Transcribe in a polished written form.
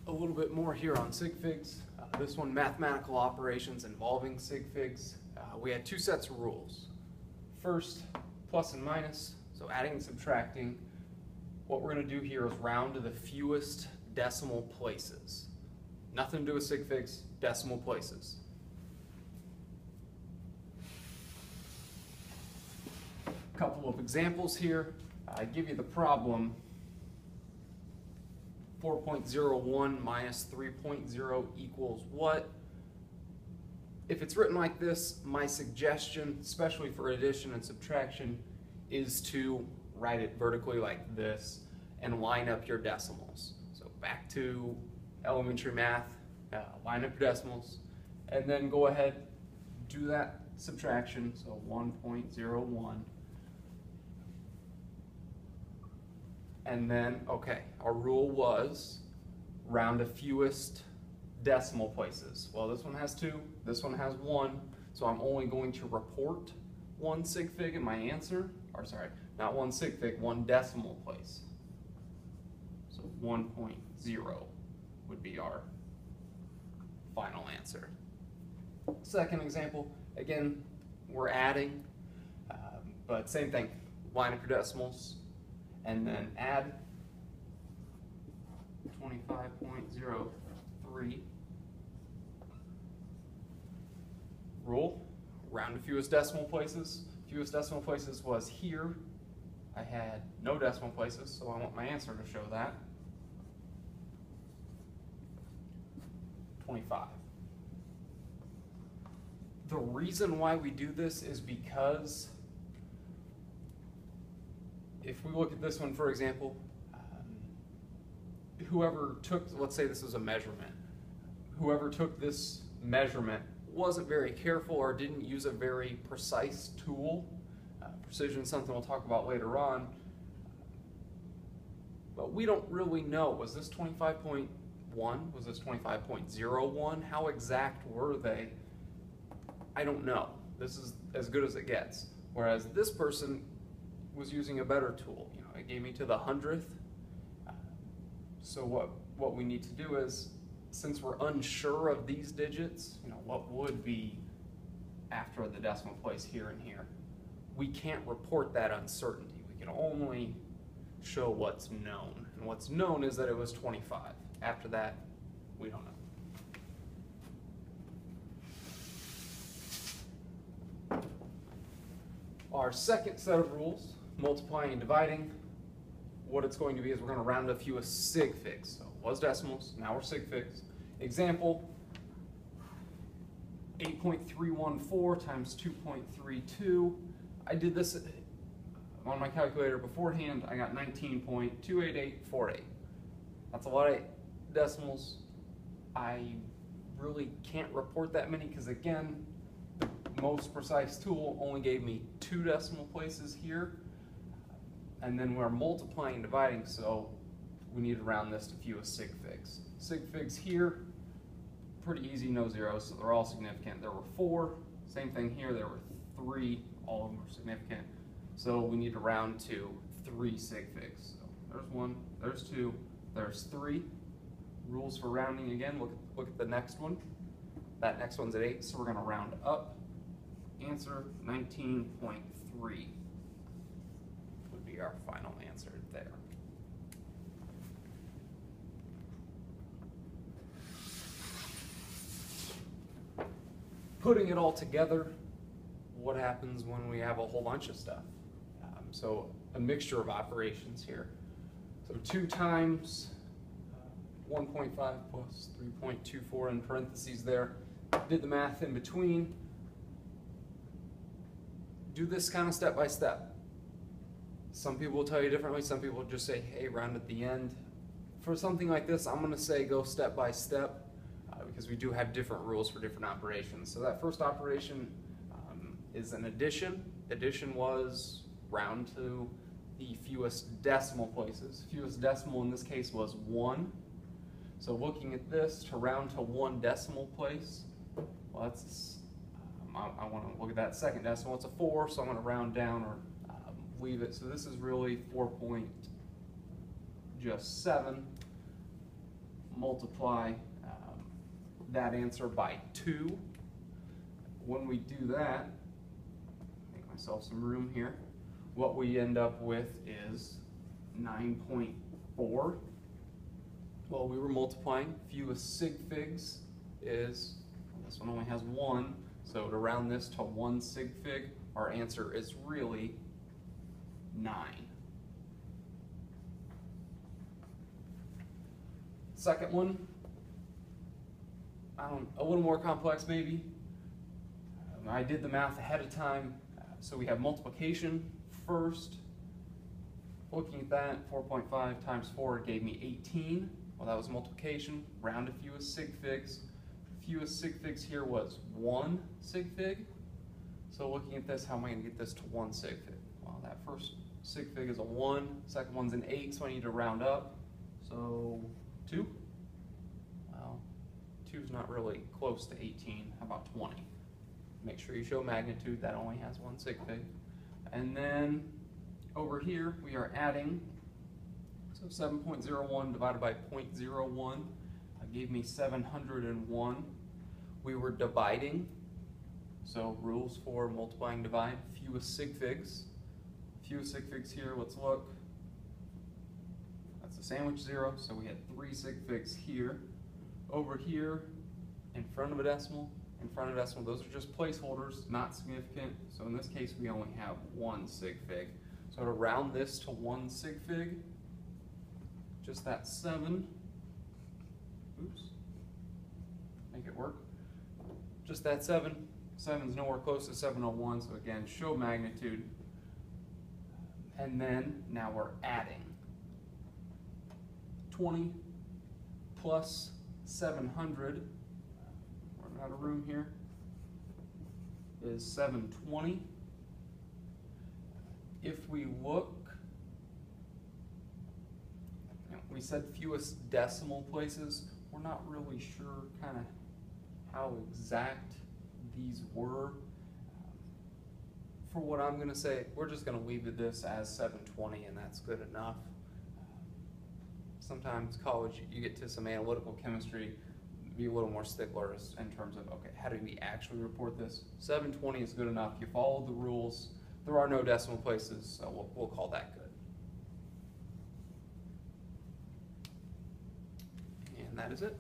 a little bit more here on sig figs. This one, mathematical operations involving sig figs. We had two sets of rules. First, plus and minus, so adding and subtracting. What we're going to do here is round to the fewest decimal places. Nothing to do with sig figs, decimal places. A couple of examples here. I give you the problem. 4.01 minus 3.0 equals what? If it's written like this, my suggestion, especially for addition and subtraction, is to write it vertically like this and line up your decimals. So back to elementary math, line up your decimals, and then go ahead, do that subtraction, so 1.01. And then, okay, our rule was round to fewest decimal places. Well, this one has 2, this one has 1, so I'm only going to report 1 sig fig in my answer, or sorry, not 1 sig fig, 1 decimal place. So 1.0 would be our final answer. Second example, again, we're adding, but same thing, line up your decimals, and then add 25.03. Rule, round to fewest decimal places. Fewest decimal places was here. I had no decimal places, so I want my answer to show that. 25. The reason why we do this is because if we look at this one, for example, whoever took, let's say this is a measurement, whoever took this measurement wasn't very careful or didn't use a very precise tool. Precision is something we'll talk about later on. But we don't really know, was this 25.1? Was this 25.01? How exact were they? I don't know. This is as good as it gets. Whereas this person was using a better tool. You know, it gave me to the 100th. So what we need to do is, since we're unsure of these digits, you know, what would be after the decimal place here and here, we can't report that uncertainty. We can only show what's known. And what's known is that it was 25. After that, we don't know. Our second set of rules, multiplying and dividing, what it's going to be is we're going to round to fewest sig figs. So it was decimals, now we're sig figs. Example, 8.314 times 2.32. I did this on my calculator beforehand. I got 19.28848. That's a lot of decimals. I really can't report that many because, again, the most precise tool only gave me 2 decimal places here. And then we're multiplying and dividing, so we need to round this to fewest sig figs. Sig figs here, pretty easy, no zeros, so they're all significant. There were 4, same thing here, there were 3, all of them were significant. So we need to round to 3 sig figs. So there's 1, there's 2, there's 3. Rules for rounding again, look at the next one. That next one's at 8, so we're gonna round up. Answer 19.3. Our final answer there. Putting it all together, what happens when we have a whole bunch of stuff? So a mixture of operations here. So 2 times 1.5 plus 3.24 in parentheses there. Did the math in between. Do this kind of step by step. Some people will tell you differently. Some people just say, hey, round at the end. For something like this, I'm going to say go step by step because we do have different rules for different operations. So that first operation is an addition. Addition was round to the fewest decimal places. Fewest decimal in this case was 1. So looking at this, to round to 1 decimal place, well, that's, I want to look at that second decimal. It's a 4, so I'm going to round down or leave it. So this is really 4.7 multiply that answer by 2. When we do that, make myself some room here, what we end up with is 9.4. Well, we were multiplying. Fewest sig figs is, this one only has 1, so to round this to 1 sig fig, our answer is really 9. Second one, a little more complex maybe. I did the math ahead of time, so we have multiplication first. Looking at that, 4.5 times 4 gave me 18. Well, that was multiplication. Round to fewest sig figs. Fewest sig figs here was 1 sig fig. So looking at this, how am I going to get this to 1 sig fig? Well, that first sig fig is a 1, second one's an 8, so I need to round up. So 2? Well, 2 is not really close to 18. How about 20? Make sure you show magnitude. That only has 1 sig fig. And then over here, we are adding, so 7.01 divided by 0.01 gave me 701. We were dividing, so rules for multiplying, divide, fewest sig figs. Fewest sig figs here, let's look. That's a sandwich 0, so we had 3 sig figs here. Over here, in front of a decimal, those are just placeholders, not significant. So in this case, we only have 1 sig fig. So to round this to 1 sig fig, just that 7, oops, make it work. Just that 7, 7's nowhere close to 701, so again, show magnitude. And then now we're adding. 20 plus 700, running out of room here, is 720. If we look, we said fewest decimal places. We're not really sure kind of how exact these were. For what I'm going to say, we're just going to leave this as 720, and that's good enough. Sometimes college, you get to some analytical chemistry, be a little more sticklers in terms of, okay, how do we actually report this? 720 is good enough. You follow the rules. There are no decimal places, so we'll call that good. And that is it.